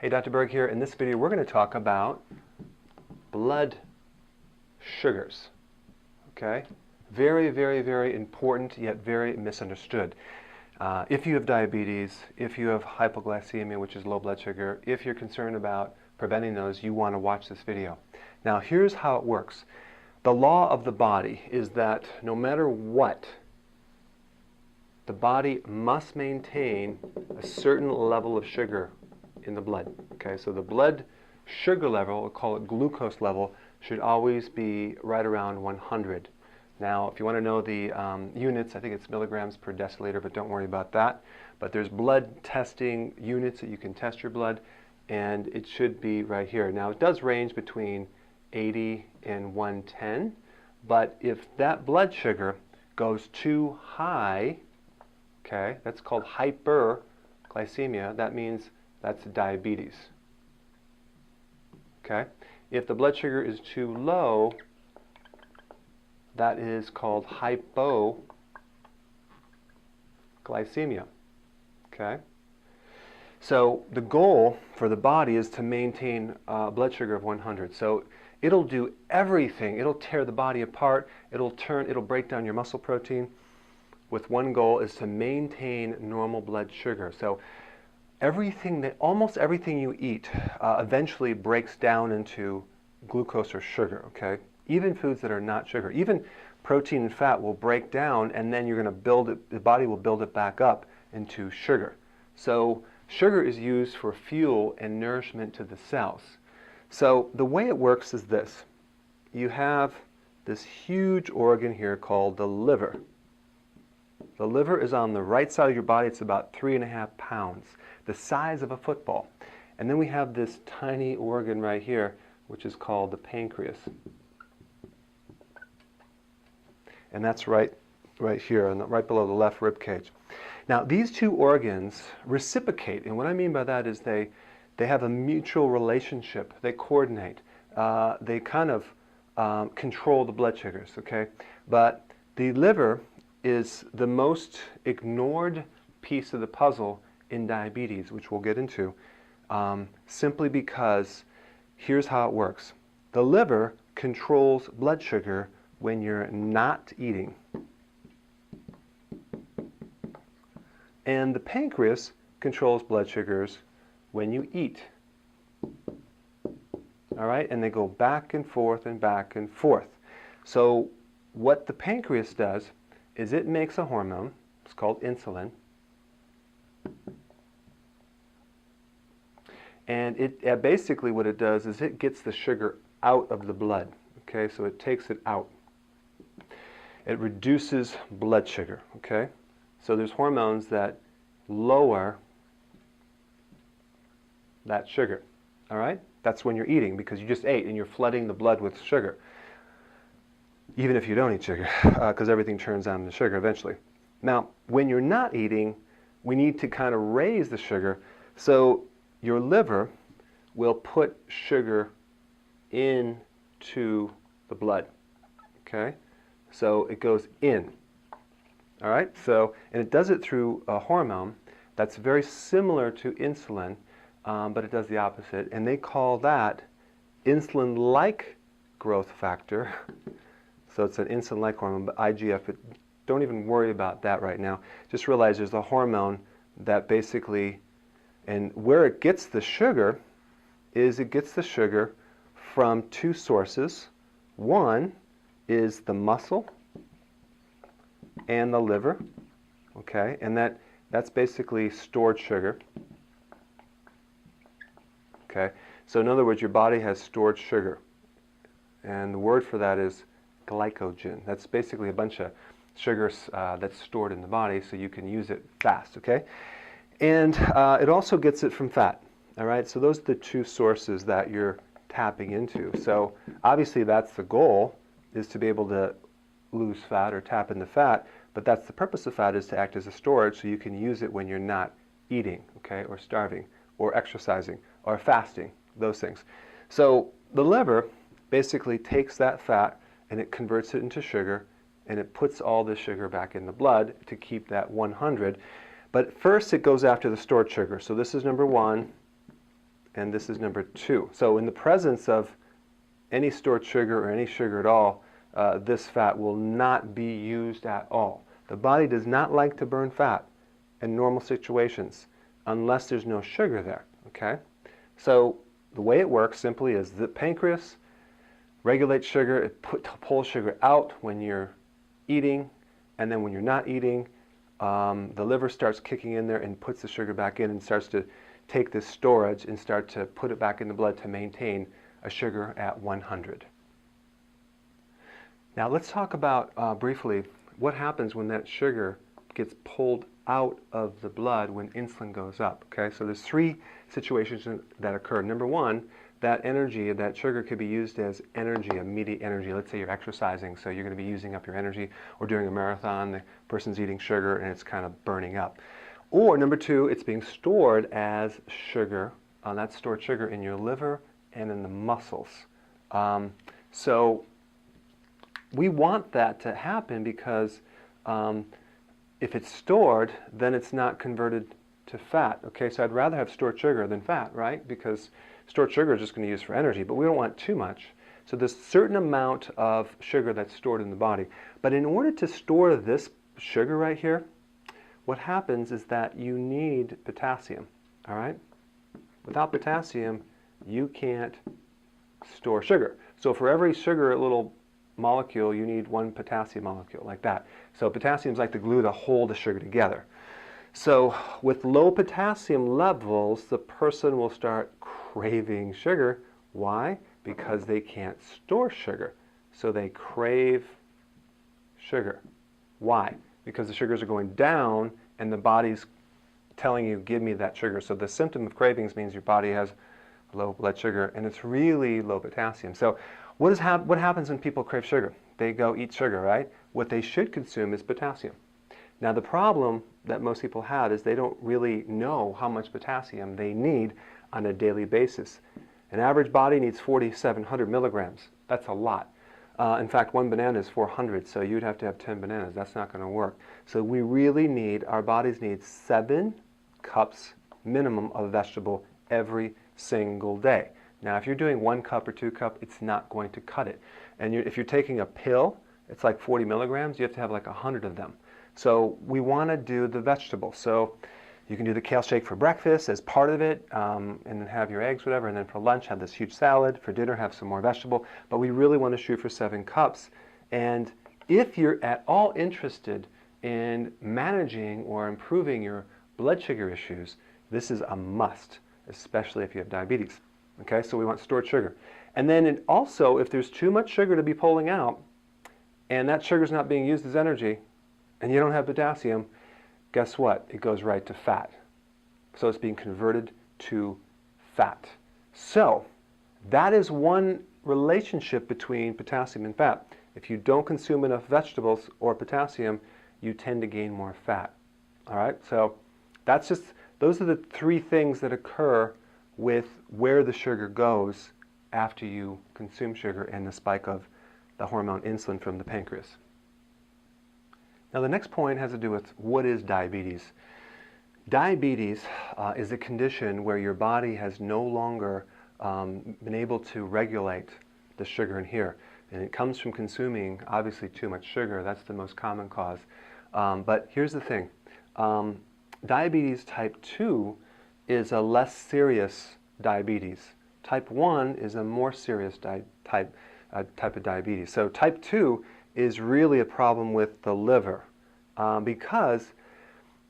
Hey, Dr. Berg here. In this video, we're going to talk about blood sugars. Okay? Very, very, very important, yet very misunderstood. If you have diabetes, if you have hypoglycemia, which is low blood sugar, if you're concerned about preventing those, you want to watch this video. Now, here's how it works. The law of the body is that no matter what, the body must maintain a certain level of sugar in the blood. Okay, so the blood sugar level, we'll call it glucose level, should always be right around 100. Now, if you want to know the units, I think it's milligrams per deciliter, but don't worry about that. But there's blood testing units that you can test your blood, and it should be right here. Now, it does range between 80 and 110, but if that blood sugar goes too high, okay, that's called hyperglycemia. That means that's diabetes. Okay? If the blood sugar is too low, that is called hypoglycemia. Okay? So the goal for the body is to maintain blood sugar of 100. So it'll do everything. It'll tear the body apart. It'll break down your muscle protein with one goal is to maintain normal blood sugar. So almost everything you eat eventually breaks down into glucose or sugar, okay? Even foods that are not sugar. Even protein and fat will break down, and then you're going to build it, the body will build it back up into sugar. So sugar is used for fuel and nourishment to the cells. So the way it works is this. You have this huge organ here called the liver. The liver is on the right side of your body. It's about 3.5 pounds, the size of a football. And then we have this tiny organ right here, which is called the pancreas. And that's right here, right below the left rib cage. Now, these two organs reciprocate, and what I mean by that is they have a mutual relationship. They coordinate. They kind of control the blood sugars, okay? But the liver is the most ignored piece of the puzzle in diabetes, which we'll get into, simply because here's how it works. The liver controls blood sugar when you're not eating. And the pancreas controls blood sugars when you eat. All right? And they go back and forth and back and forth. So what the pancreas does is it makes a hormone. It's called insulin. And it basically what it does is it gets the sugar out of the blood. Okay, so it takes it out. It reduces blood sugar. Okay, so there's hormones that lower that sugar. All right, that's when you're eating because you just ate and you're flooding the blood with sugar. Even if you don't eat sugar, because everything turns down to sugar eventually. Now, when you're not eating, we need to kind of raise the sugar. So your liver will put sugar into the blood. Okay? So it goes in. All right? So, and it does it through a hormone that's very similar to insulin, but it does the opposite. And they call that insulin-like growth factor. So it's an insulin-like hormone, but IGF. Don't even worry about that right now. Just realize there's a hormone that basically, and where it gets the sugar is it gets the sugar from two sources. One is the muscle and the liver, okay? And that's basically stored sugar, okay? So in other words, your body has stored sugar. And the word for that is glycogen. That's basically a bunch of sugars that's stored in the body so you can use it fast, okay? And it also gets it from fat, all right? So those are the two sources that you're tapping into. So obviously that's the goal, is to be able to lose fat or tap into fat, but that's the purpose of fat, is to act as a storage so you can use it when you're not eating, okay, or starving, or exercising, or fasting, those things. So the liver basically takes that fat and it converts it into sugar, and it puts all the sugar back in the blood to keep that 100. But first it goes after the stored sugar. So this is number one, and this is number 2. So in the presence of any stored sugar or any sugar at all, this fat will not be used at all. The body does not like to burn fat in normal situations unless there's no sugar there, okay? So the way it works simply is the pancreas regulates sugar, it pulls sugar out when you're eating, and then when you're not eating, the liver starts kicking in there and puts the sugar back in and starts to take this storage and start to put it back in the blood to maintain a sugar at 100. Now let's talk about briefly what happens when that sugar gets pulled out of the blood when insulin goes up. Okay, so there's 3 situations that occur. Number 1, that energy, that sugar could be used as energy, immediate energy. Let's say you're exercising, so you're going to be using up your energy, or during a marathon, the person's eating sugar and it's kind of burning up. Or number 2, it's being stored as sugar, that's stored sugar in your liver and in the muscles. So we want that to happen because if it's stored, then it's not converted to fat. Okay, so I'd rather have stored sugar than fat, right? Because stored sugar is just going to use for energy, but we don't want too much. So there's a certain amount of sugar that's stored in the body. But in order to store this sugar right here, what happens is that you need potassium, all right? Without potassium, you can't store sugar. So for every sugar little molecule, you need 1 potassium molecule, like that. So potassium is like the glue to hold the sugar together. So with low potassium levels, the person will start craving sugar. Why? Because they can't store sugar. So they crave sugar. Why? Because the sugars are going down and the body's telling you, give me that sugar. So the symptom of cravings means your body has low blood sugar and it's really low potassium. So what happens when people crave sugar? They go eat sugar, right? What they should consume is potassium. Now the problem that most people have is they don't really know how much potassium they need on a daily basis. An average body needs 4,700 milligrams. That's a lot. In fact, 1 banana is 400, so you'd have to have 10 bananas. That's not going to work. So we really need, our bodies need 7 cups minimum of vegetable every single day. Now, if you're doing 1 cup or 2 cup, it's not going to cut it. And if you're taking a pill, it's like 40 milligrams. You have to have like 100 of them. So we want to do the vegetables. So you can do the kale shake for breakfast as part of it, and then have your eggs, whatever. And then for lunch, have this huge salad. For dinner, have some more vegetable. But we really want to shoot for 7 cups. And if you're at all interested in managing or improving your blood sugar issues, this is a must, especially if you have diabetes. Okay, so we want stored sugar. And then also, if there's too much sugar to be pulling out, and that sugar's not being used as energy, and you don't have potassium, guess what? It goes right to fat. So it's being converted to fat. So that is one relationship between potassium and fat. If you don't consume enough vegetables or potassium, you tend to gain more fat. All right, so those are the 3 things that occur with where the sugar goes after you consume sugar and the spike of the hormone insulin from the pancreas. Now the next point has to do with what is diabetes. Diabetes is a condition where your body has no longer been able to regulate the sugar in here. And it comes from consuming, obviously, too much sugar. That's the most common cause. But here's the thing. Diabetes type 2 is a less serious diabetes. Type 1 is a more serious type of diabetes. So type 2 is really a problem with the liver because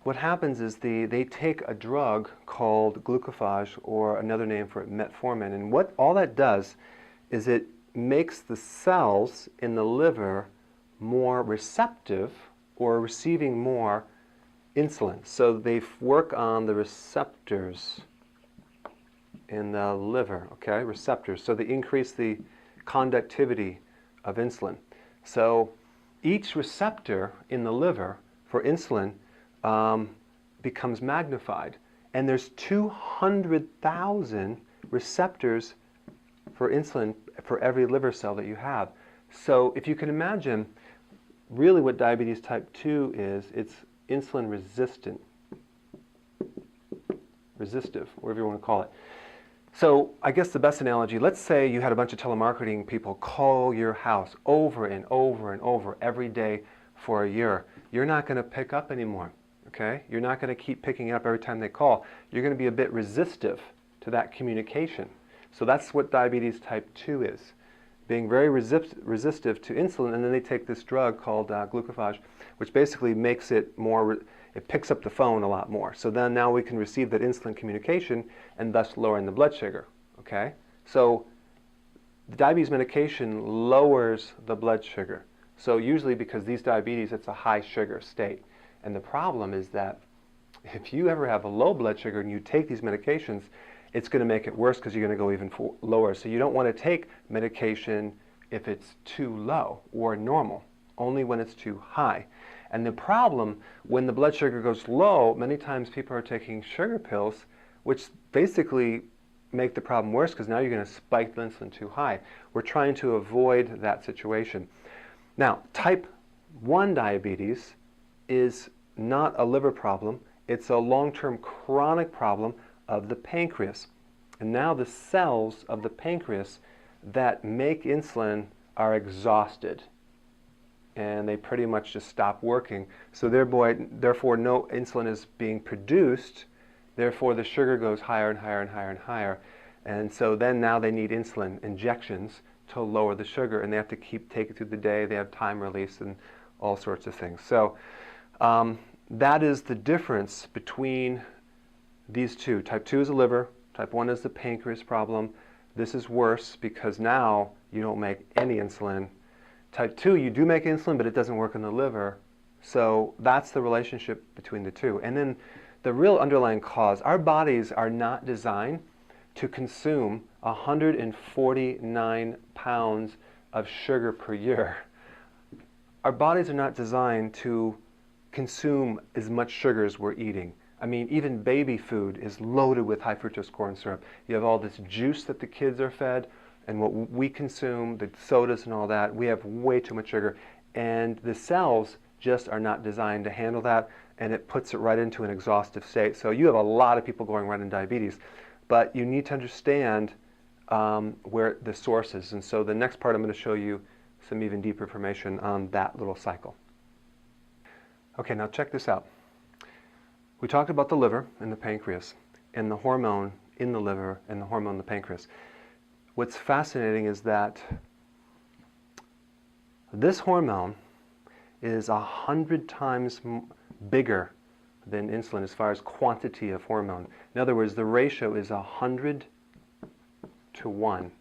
what happens is they take a drug called glucophage, or another name for it, metformin, and what all that does is it makes the cells in the liver more receptive or receiving more insulin. So they work on the receptors in the liver, okay, receptors. So they increase the conductivity of insulin. So each receptor in the liver for insulin becomes magnified. And there's 200,000 receptors for insulin for every liver cell that you have. So if you can imagine, really what diabetes type 2 is, it's insulin resistive, whatever you want to call it. So I guess the best analogy, let's say you had a bunch of telemarketing people call your house over and over and over every day for a year. You're not going to pick up anymore, okay? You're not going to keep picking up every time they call. You're going to be a bit resistive to that communication. So that's what diabetes type 2 is, being very resistive to insulin, and then they take this drug called glucophage, which basically makes it more, it picks up the phone a lot more. So then now we can receive that insulin communication and thus lowering the blood sugar, okay? So the diabetes medication lowers the blood sugar. So usually because these diabetes, it's a high sugar state. And the problem is that if you ever have a low blood sugar and you take these medications, it's going to make it worse because you're going to go even lower. So you don't want to take medication if it's too low or normal, only when it's too high. And the problem, when the blood sugar goes low, many times people are taking sugar pills, which basically make the problem worse because now you're going to spike the insulin too high. We're trying to avoid that situation. Now, type 1 diabetes is not a liver problem. It's a long-term chronic problem of the pancreas. And now the cells of the pancreas that make insulin are exhausted, and they pretty much just stop working. So therefore no insulin is being produced, therefore the sugar goes higher and higher and higher and higher. And so then now they need insulin injections to lower the sugar, and they have to keep taking through the day. They have time release and all sorts of things. So that is the difference between these two. Type 2 is the liver, type 1 is the pancreas problem. This is worse because now you don't make any insulin. Type 2, you do make insulin, but it doesn't work in the liver. So that's the relationship between the two. And then the real underlying cause, our bodies are not designed to consume 149 pounds of sugar per year. Our bodies are not designed to consume as much sugar as we're eating. I mean, even baby food is loaded with high fructose corn syrup. You have all this juice that the kids are fed, and what we consume, the sodas and all that, we have way too much sugar. And the cells just are not designed to handle that, and it puts it right into an exhaustive state. So you have a lot of people going right in diabetes, but you need to understand where the source is. And so the next part I'm going to show you some even deeper information on that little cycle. Okay, now check this out. We talked about the liver and the pancreas, and the hormone in the liver and the hormone in the pancreas. What's fascinating is that this hormone is 100 times bigger than insulin as far as quantity of hormone. In other words, the ratio is 100 to 1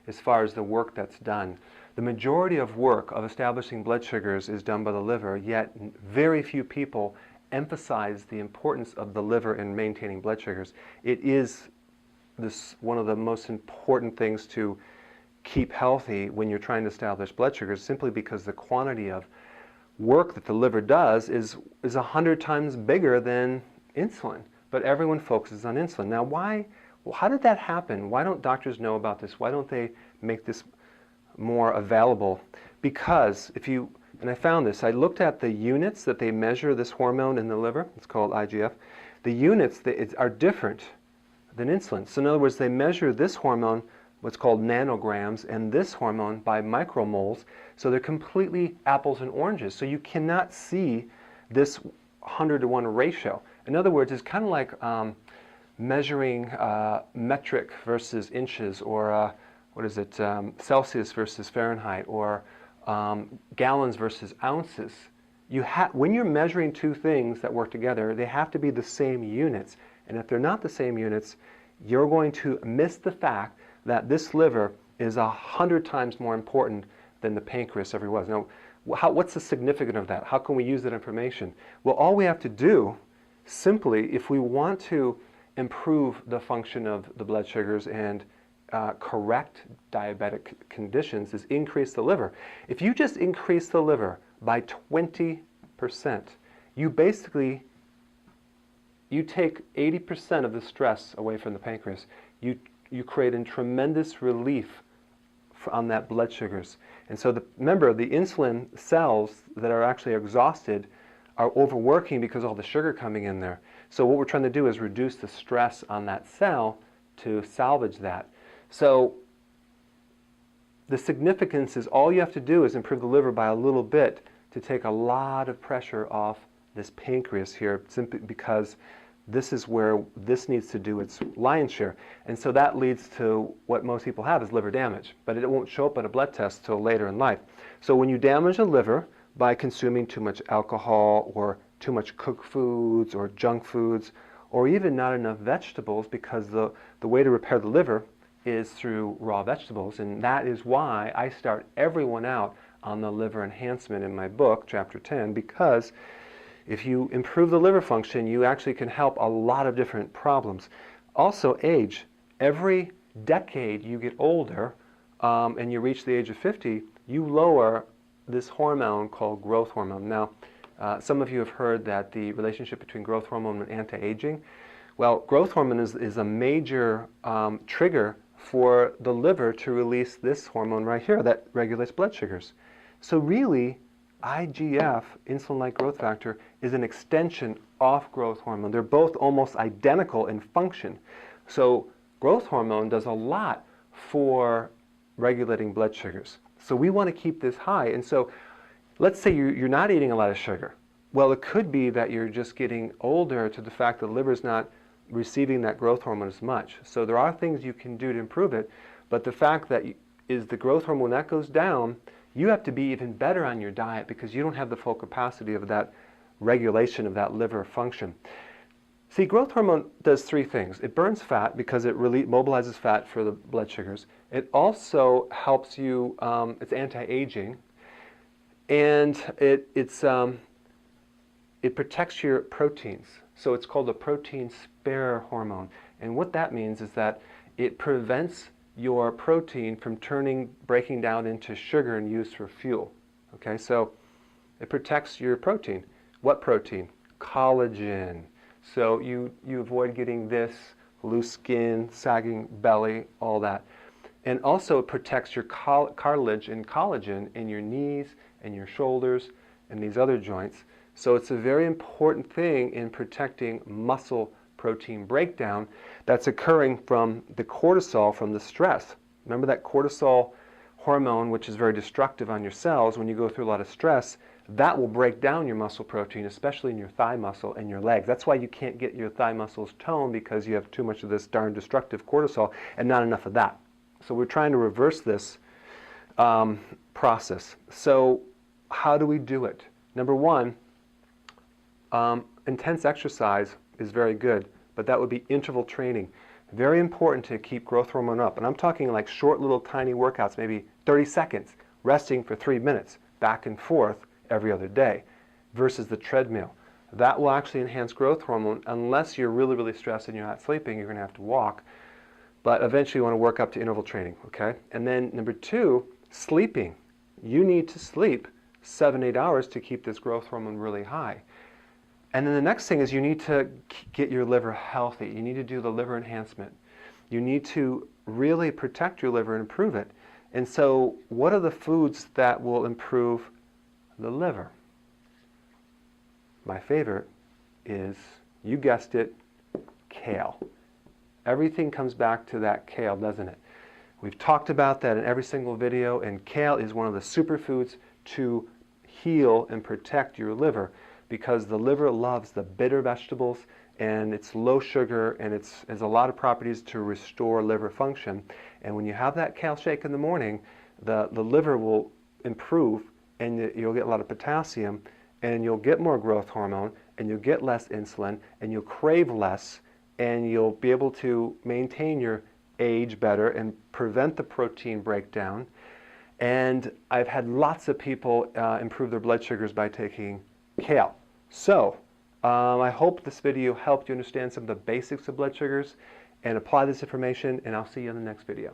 as far as the work that's done. The majority of work of establishing blood sugars is done by the liver, yet very few people emphasize the importance of the liver in maintaining blood sugars. It is one of the most important things to keep healthy when you're trying to establish blood sugars, simply because the quantity of work that the liver does is 100 times bigger than insulin. But everyone focuses on insulin. Now how did that happen? Why don't doctors know about this? Why don't they make this more available? Because and I found this, I looked at the units that they measure this hormone in the liver. It's called IGF. The units are different than insulin. So in other words, they measure this hormone, what's called nanograms, and this hormone by micromoles. So they're completely apples and oranges. So you cannot see this 100 to 1 ratio. In other words, it's kind of like measuring metric versus inches, or Celsius versus Fahrenheit, or gallons versus ounces. When you're measuring two things that work together, they have to be the same units. And if they're not the same units, you're going to miss the fact that this liver is 100 times more important than the pancreas ever was. Now, what's the significance of that? How can we use that information? Well, all we have to do, simply, if we want to improve the function of the blood sugars and correct diabetic conditions, is increase the liver. If you just increase the liver by 20%, you take 80% of the stress away from the pancreas. You create a tremendous relief on that blood sugars. And so remember, the insulin cells that are actually exhausted are overworking because of all the sugar coming in there. So what we're trying to do is reduce the stress on that cell to salvage that. So the significance is all you have to do is improve the liver by a little bit to take a lot of pressure off this pancreas here, simply because this is where this needs to do its lion's share. And so that leads to what most people have is liver damage, but it won't show up on a blood test till later in life. So when you damage the liver by consuming too much alcohol or too much cooked foods or junk foods, or even not enough vegetables, because the way to repair the liver is through raw vegetables, and that is why I start everyone out on the liver enhancement in my book, chapter 10, because if you improve the liver function, you actually can help a lot of different problems. Also, age. Every decade you get older and you reach the age of 50, you lower this hormone called growth hormone. Now, some of you have heard that the relationship between growth hormone and anti-aging. Well, growth hormone is a major trigger for the liver to release this hormone right here that regulates blood sugars. So really, IGF, insulin-like growth factor, is an extension of growth hormone. They're both almost identical in function. So growth hormone does a lot for regulating blood sugars. So we want to keep this high. And so let's say you're not eating a lot of sugar. Well, it could be that you're just getting older to the fact that the liver's not receiving that growth hormone as much. So there are things you can do to improve it, but the fact that is the growth hormone that goes down, you have to be even better on your diet because you don't have the full capacity of that regulation of that liver function. See, growth hormone does three things. It burns fat because it really mobilizes fat for the blood sugars. It also helps you, it's anti-aging, and it protects your proteins. So it's called a protein spare hormone. And what that means is that it prevents your protein from breaking down into sugar and used for fuel. Okay, so it protects your protein. What protein? Collagen. So you avoid getting this loose skin, sagging belly, all that. And also it protects your cartilage and collagen in your knees and your shoulders and these other joints. So it's a very important thing in protecting muscle protein breakdown that's occurring from the cortisol from the stress. Remember that cortisol hormone, which is very destructive on your cells when you go through a lot of stress, that will break down your muscle protein, especially in your thigh muscle and your legs. That's why you can't get your thigh muscles toned, because you have too much of this darn destructive cortisol and not enough of that. So we're trying to reverse this process. So how do we do it? Number one, intense exercise is very good, but that would be interval training. Very important to keep growth hormone up. And I'm talking like short little tiny workouts, maybe 30 seconds, resting for 3 minutes, back and forth every other day, versus the treadmill. That will actually enhance growth hormone. Unless you're really, really stressed and you're not sleeping, you're going to have to walk. But eventually you want to work up to interval training, okay? And then number two, sleeping. You need to sleep 7-8 hours to keep this growth hormone really high. And then the next thing is you need to get your liver healthy. You need to do the liver enhancement. You need to really protect your liver and improve it. And so what are the foods that will improve the liver? My favorite is, you guessed it, kale. Everything comes back to that kale, doesn't it? We've talked about that in every single video, and kale is one of the superfoods to heal and protect your liver, because the liver loves the bitter vegetables, and it's low sugar, and it has a lot of properties to restore liver function. And when you have that kale shake in the morning, the liver will improve, and you'll get a lot of potassium, and you'll get more growth hormone, and you'll get less insulin, and you'll crave less, and you'll be able to maintain your age better and prevent the protein breakdown. And I've had lots of people improve their blood sugars by taking kale. So I hope this video helped you understand some of the basics of blood sugars and apply this information, and I'll see you in the next video.